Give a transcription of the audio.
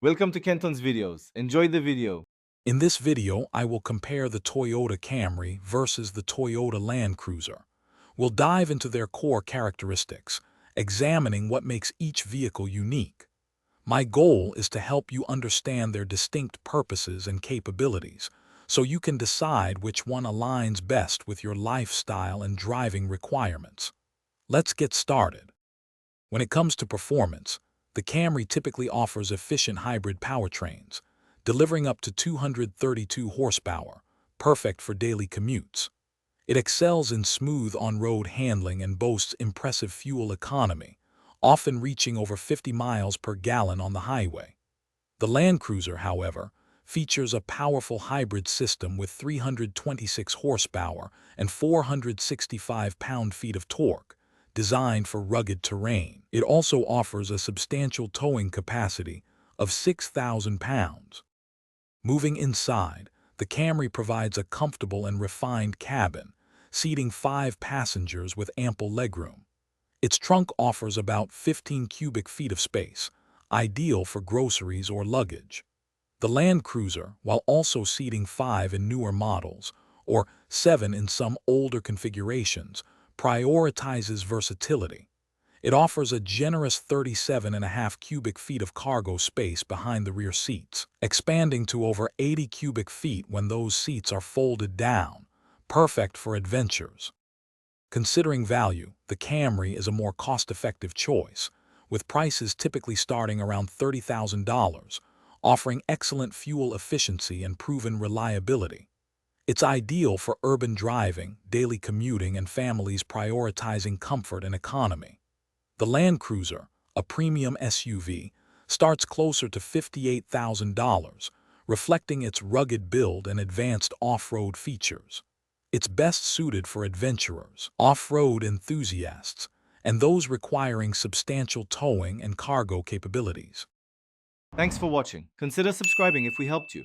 Welcome to Kenton's videos. Enjoy the video. In this video, I will compare the Toyota Camry versus the Toyota Land Cruiser. We'll dive into their core characteristics, examining what makes each vehicle unique. My goal is to help you understand their distinct purposes and capabilities, so you can decide which one aligns best with your lifestyle and driving requirements. Let's get started. When it comes to performance, the Camry typically offers efficient hybrid powertrains, delivering up to 232 horsepower, perfect for daily commutes. It excels in smooth on-road handling and boasts impressive fuel economy, often reaching over 50 miles per gallon on the highway. The Land Cruiser, however, features a powerful hybrid system with 326 horsepower and 465 pound-feet of torque, designed for rugged terrain. It also offers a substantial towing capacity of 6,000 pounds. Moving inside, the Camry provides a comfortable and refined cabin, seating 5 passengers with ample legroom. Its trunk offers about 15 cubic feet of space, ideal for groceries or luggage. The Land Cruiser, while also seating 5 in newer models, or 7 in some older configurations, prioritizes versatility. It offers a generous 37.5 cubic feet of cargo space behind the rear seats, expanding to over 80 cubic feet when those seats are folded down, perfect for adventures. Considering value, the Camry is a more cost-effective choice, with prices typically starting around $30,000, offering excellent fuel efficiency and proven reliability. It's ideal for urban driving, daily commuting, and families prioritizing comfort and economy. The Land Cruiser, a premium SUV, starts closer to $58,000, reflecting its rugged build and advanced off-road features. It's best suited for adventurers, off-road enthusiasts, and those requiring substantial towing and cargo capabilities. Thanks for watching. Consider subscribing if we helped you.